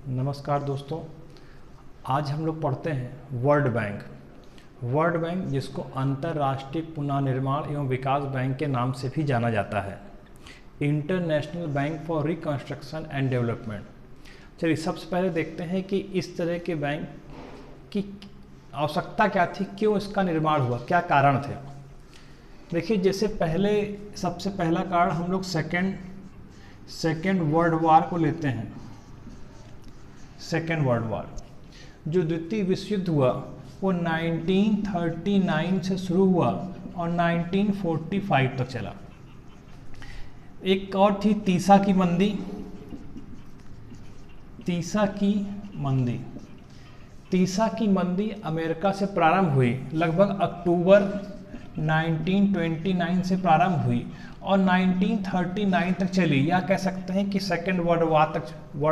नमस्कार दोस्तों, आज हम लोग पढ़ते हैं वर्ल्ड बैंक। वर्ल्ड बैंक जिसको अंतर्राष्ट्रीय पुनर्निर्माण एवं विकास बैंक के नाम से भी जाना जाता है, international bank for reconstruction and development. चलिए सबसे पहले देखते हैं कि इस तरह के बैंक की आवश्यकता क्या थी, क्यों इसका निर्माण हुआ, क्या कारण थे। देखिए जैसे सबसे पहला कारण हम लोग सेकेंड वर्ल्ड वार को लेते हैं। सेकेंड वर्ल्ड वार जो द्वितीय विश्व युद्ध हुआ वो 1939 से शुरू हुआ और 1945 तक चला। एक और थी तीसा की मंदी। तीसा की मंदी अमेरिका से प्रारंभ हुई, लगभग अक्टूबर 1929 से प्रारंभ हुई और 1939 तक चली, या कह सकते हैं कि सेकेंड वर्ल्ड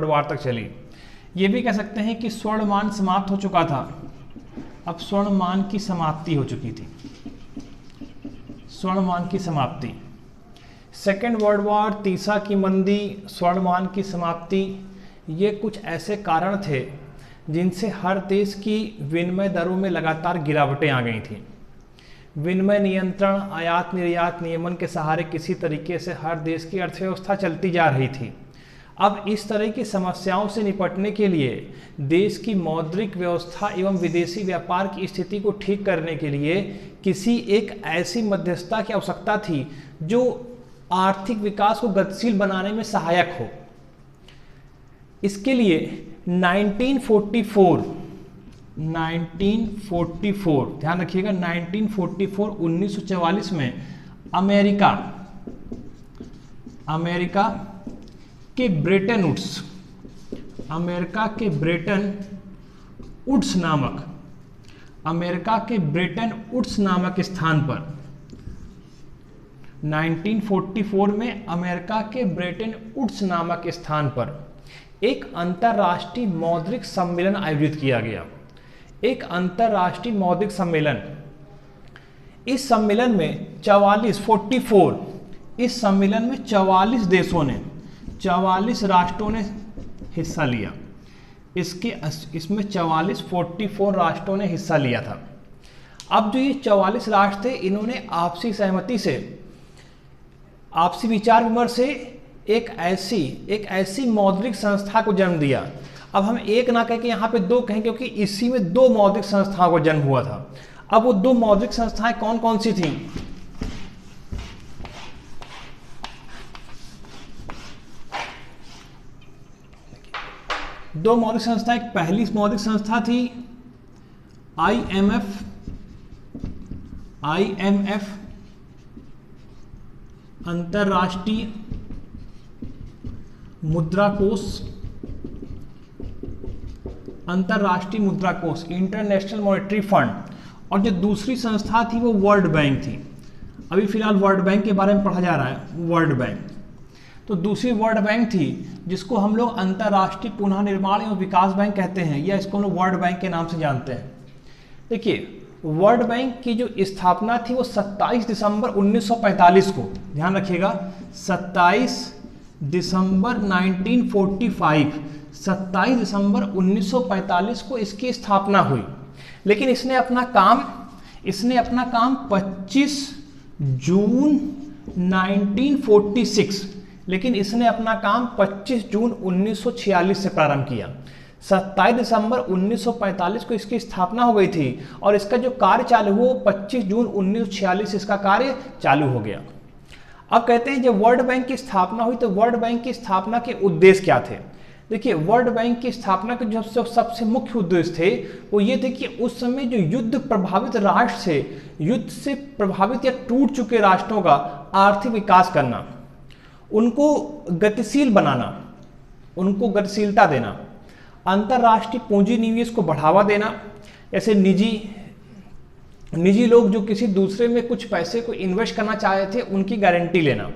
वार तक चली। ये भी कह सकते हैं कि स्वर्णमान समाप्त हो चुका था, अब स्वर्णमान की समाप्ति हो चुकी थी। स्वर्णमान की समाप्ति, सेकेंड वर्ल्ड वार, तीसा की मंदी, स्वर्णमान की समाप्ति, ये कुछ ऐसे कारण थे जिनसे हर देश की विनिमय दरों में लगातार गिरावटें आ गई थी। विनिमय नियंत्रण, आयात निर्यात नियमन के सहारे किसी तरीके से हर देश की अर्थव्यवस्था चलती जा रही थी। अब इस तरह की समस्याओं से निपटने के लिए देश की मौद्रिक व्यवस्था एवं विदेशी व्यापार की स्थिति को ठीक करने के लिए किसी एक ऐसी मध्यस्थता की आवश्यकता थी जो आर्थिक विकास को गतिशील बनाने में सहायक हो। इसके लिए 1944 ध्यान रखिएगा, 1944 में अमेरिका के ब्रेटन वुड्स नामक स्थान पर 1944 में अमेरिका के ब्रेटन वुड्स नामक स्थान पर एक अंतर्राष्ट्रीय मौद्रिक सम्मेलन आयोजित किया गया। एक अंतर्राष्ट्रीय मौद्रिक सम्मेलन, इस सम्मेलन में 44 देशों ने, 44 राष्ट्रों ने हिस्सा लिया। इसमें 44 राष्ट्रों ने हिस्सा लिया था। अब जो ये 44 राष्ट्र थे, इन्होंने आपसी सहमति से, आपसी विचार विमर्श से एक ऐसी मौद्रिक संस्था को जन्म दिया। अब हम एक ना कह के यहाँ पे दो कहें, क्योंकि इसी में दो मौद्रिक संस्थाओं का जन्म हुआ था। अब वो दो मौद्रिक संस्थाएं कौन कौन सी थी? दो मौद्रिक संस्थाएं, पहली मौद्रिक संस्था थी IMF, अंतर्राष्ट्रीय मुद्रा कोष, इंटरनेशनल मॉनेटरी फंड। और जो दूसरी संस्था थी वो वर्ल्ड बैंक थी। अभी फिलहाल वर्ल्ड बैंक के बारे में पढ़ा जा रहा है, वर्ल्ड बैंक। तो दूसरी वर्ल्ड बैंक थी जिसको हम लोग अंतर्राष्ट्रीय पुनर्निर्माण एवं विकास बैंक कहते हैं, या इसको हम लोग वर्ल्ड बैंक के नाम से जानते हैं। देखिए वर्ल्ड बैंक की जो स्थापना थी वो 27 दिसंबर 1945 को, ध्यान रखिएगा, 27 दिसंबर 1945 को इसकी स्थापना हुई। लेकिन इसने अपना काम 25 जून 1946 से प्रारंभ किया। 27 दिसंबर 1945 को इसकी स्थापना हो गई थी और इसका जो कार्य चालू हुआ 25 जून 1946 इसका कार्य चालू हो गया। अब कहते हैं जब वर्ल्ड बैंक की स्थापना हुई तो वर्ल्ड बैंक की स्थापना के उद्देश्य क्या थे? देखिए वर्ल्ड बैंक की स्थापना के जो सबसे मुख्य उद्देश्य थे वो ये थे कि उस समय जो युद्ध प्रभावित राष्ट्र थे, युद्ध से प्रभावित या टूट चुके राष्ट्रों का आर्थिक विकास करना, उनको गतिशील बनाना, उनको गतिशीलता देना, अंतर्राष्ट्रीय पूंजी निवेश को बढ़ावा देना, ऐसे निजी लोग जो किसी दूसरे में कुछ पैसे को इन्वेस्ट करना चाहते थे उनकी गारंटी लेना,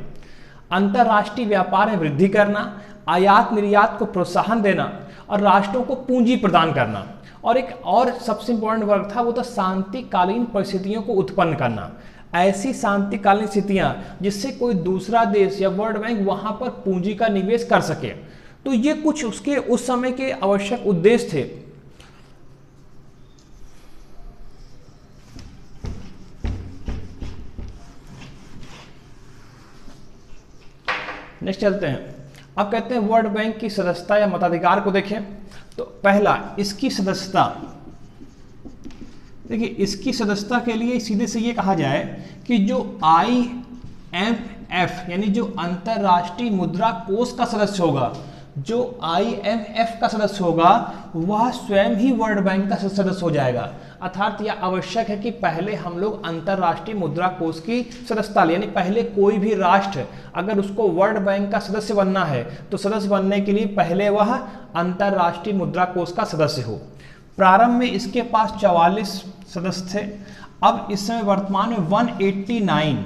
अंतर्राष्ट्रीय व्यापार में वृद्धि करना, आयात निर्यात को प्रोत्साहन देना और राष्ट्रों को पूंजी प्रदान करना। और एक और सबसे इंपॉर्टेंट वर्ग था, वो था शांतिकालीन परिस्थितियों को उत्पन्न करना। ऐसी शांतिकालीन स्थितियां जिससे कोई दूसरा देश या वर्ल्ड बैंक वहां पर पूंजी का निवेश कर सके। तो ये कुछ उसके उस समय के आवश्यक उद्देश्य थे। नेक्स्ट चलते हैं। अब कहते हैं वर्ल्ड बैंक की सदस्यता या मताधिकार को देखें। तो पहला, इसकी सदस्यता, देखिए इसकी सदस्यता के लिए सीधे से ये कहा जाए कि जो IMF यानी जो अंतरराष्ट्रीय मुद्रा कोष का सदस्य होगा, जो IMF का सदस्य होगा वह स्वयं ही वर्ल्ड बैंक का सदस्य हो जाएगा। अर्थात यह आवश्यक है कि पहले हम लोग अंतरराष्ट्रीय मुद्रा कोष की सदस्यता लें, यानी पहले कोई भी राष्ट्र अगर उसको वर्ल्ड बैंक का सदस्य बनना है तो सदस्य बनने के लिए पहले वह अंतरराष्ट्रीय मुद्रा कोष का सदस्य हो। प्रारंभ में इसके पास 44 सदस्य थे। अब इस समय वर्तमान में 189,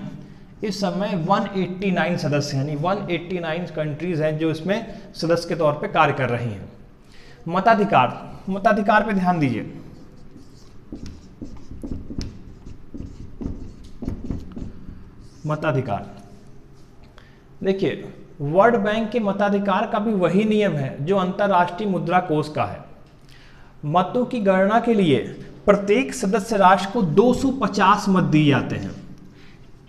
इस समय 189 सदस्य यानी 189 कंट्रीज हैं जो इसमें सदस्य के तौर पे कार्य कर रही हैं। मताधिकार, मताधिकार पे ध्यान दीजिए। मताधिकार, देखिए वर्ल्ड बैंक के मताधिकार का भी वही नियम है जो अंतरराष्ट्रीय मुद्रा कोष का है। मतों की गणना के लिए प्रत्येक सदस्य राष्ट्र को 250 मत दिए जाते हैं।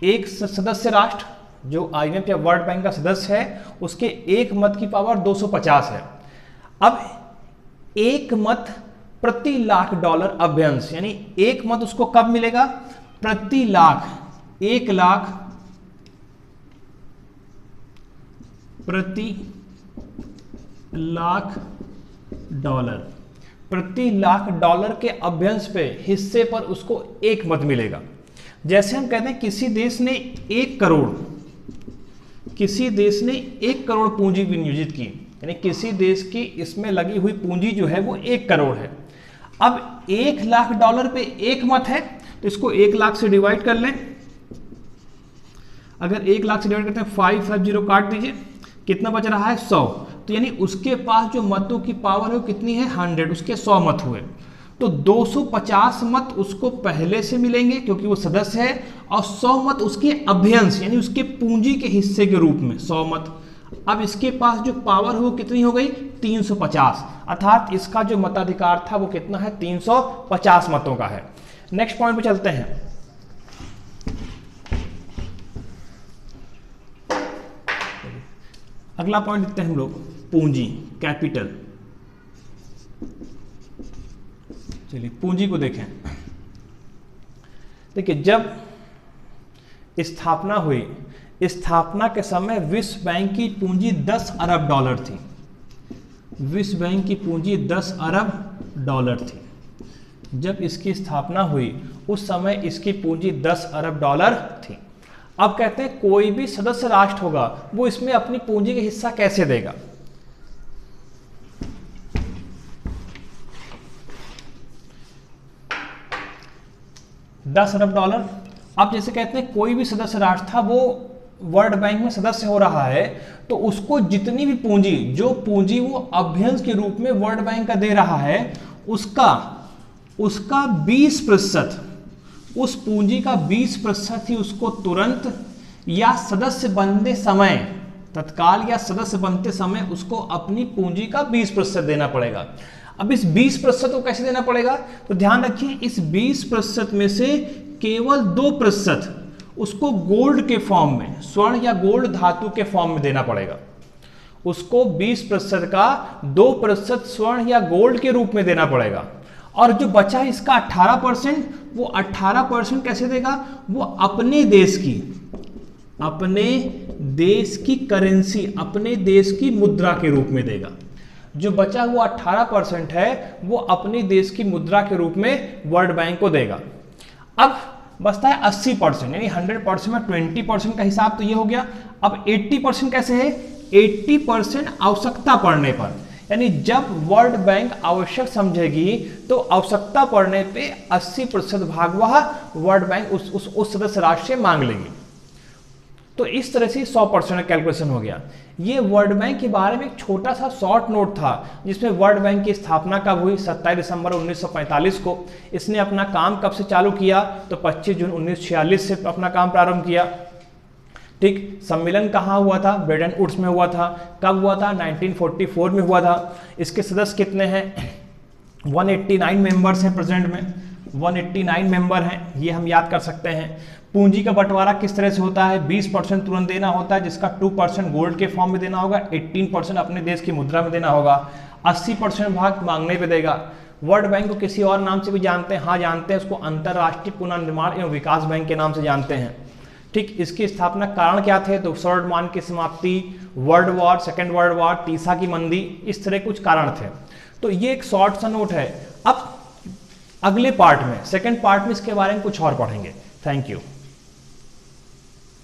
एक सदस्य राष्ट्र जो IMF या वर्ल्ड बैंक का सदस्य है उसके एक मत की पावर 250 है। अब एक मत प्रति लाख डॉलर अभ्यंश, यानी एक मत उसको कब मिलेगा? प्रति लाख, 1 लाख प्रति लाख डॉलर, प्रति लाख डॉलर के अभ्यंश पे हिस्से पर उसको एक मत मिलेगा। जैसे हम कहते हैं किसी देश ने 1 करोड़, किसी देश ने 1 करोड़ पूंजी विनियोजित की, यानी किसी देश की इसमें लगी हुई पूंजी जो है वो 1 करोड़ है। अब 1 लाख डॉलर पे एक मत है तो इसको 1 लाख से डिवाइड कर लें। अगर 1 लाख से डिवाइड करते हैं 550 काट दीजिए, कितना बच रहा है? 100। तो यानी उसके पास जो मतों की पावर है वो कितनी है? 100, उसके 100 मत हुए। तो 250 मत उसको पहले से मिलेंगे क्योंकि वो सदस्य है, और 100 मत उसके अभ्यंश यानी उसके पूंजी के हिस्से के रूप में 100 मत। अब इसके पास जो पावर है वो कितनी हो गई? 350। अर्थात इसका जो मताधिकार था वो कितना है? 350 मतों का है। नेक्स्ट पॉइंट पे चलते हैं। अगला पॉइंट लिखते हैं हम लोग, पूंजी, कैपिटल। चलिए पूंजी को देखें। देखिए जब स्थापना हुई, स्थापना के समय विश्व बैंक की पूंजी 10 अरब डॉलर थी। विश्व बैंक की पूंजी 10 अरब डॉलर थी। जब इसकी स्थापना हुई उस समय इसकी पूंजी 10 अरब डॉलर थी। अब कहते हैं कोई भी सदस्य राष्ट्र होगा वो इसमें अपनी पूंजी का हिस्सा कैसे देगा? $10 अरब। अब जैसे कहते हैं कोई भी सदस्य राष्ट्र था वो वर्ल्ड बैंक में सदस्य हो रहा है तो उसको जितनी भी पूंजी, जो पूंजी वो अभ्यंश के रूप में वर्ल्ड बैंक का दे रहा है उसका 20%, उस पूंजी का 20% ही उसको तुरंत या सदस्य बनते समय, तत्काल या सदस्य बनते समय उसको अपनी पूंजी का 20% देना पड़ेगा। अब इस 20% को कैसे देना पड़ेगा? तो ध्यान रखिए इस 20% में से केवल 2% उसको गोल्ड के फॉर्म में, स्वर्ण या गोल्ड धातु के फॉर्म में देना पड़ेगा। उसको 20% का 2% स्वर्ण या गोल्ड के रूप में देना पड़ेगा। और जो बचा है इसका 18%, वो 18% कैसे देगा? वो अपने देश की करेंसी, अपने देश की मुद्रा के रूप में देगा। जो बचा हुआ 18% है वो अपने देश की मुद्रा के रूप में वर्ल्ड बैंक को देगा। अब बचता है 80%, यानी 100% में 20% का हिसाब तो ये हो गया। अब 80% कैसे है? 80% आवश्यकता पड़ने पर, यानी जब वर्ल्ड बैंक आवश्यक समझेगी तो आवश्यकता पड़ने पे 80% भाग वह वर्ल्ड बैंक उस सदस्य राष्ट्र से मांग लेगी। तो इस तरह से 100% का कैलकुलेशन हो गया। ये वर्ल्ड बैंक के बारे में एक छोटा सा शॉर्ट नोट था जिसमें वर्ल्ड बैंक की स्थापना कब हुई? 27 दिसंबर 1945 को। इसने अपना काम कब से चालू किया? तो 25 जून 1946 से अपना काम प्रारंभ किया। ठीक, सम्मेलन कहाँ हुआ था? ब्रेटन वुड्स में हुआ था। कब हुआ था? 1944 में हुआ था। इसके सदस्य कितने हैं? 189 मेंबर्स हैं प्रेजेंट में, 189 मेंबर हैं, ये हम याद कर सकते हैं। पूंजी का बंटवारा किस तरह से होता है? 20% तुरंत देना होता है, जिसका 2% गोल्ड के फॉर्म में देना होगा, 18% अपने देश की मुद्रा में देना होगा, 80% भाग मांगने पे देगा। वर्ल्ड बैंक को किसी और नाम से भी जानते हैं? हाँ जानते हैं, उसको अंतरराष्ट्रीय पुनर्निर्माण एवं विकास बैंक के नाम से जानते हैं। ठीक, इसकी स्थापना कारण क्या थे? तो स्वर्णमान की समाप्ति, world war, second world war, तीसा की मंदी, इस तरह कुछ कारण थे। तो ये एक शॉर्ट सा नोट है। अब अगले पार्ट में, सेकेंड पार्ट में इसके बारे में कुछ और पढ़ेंगे। Thank you.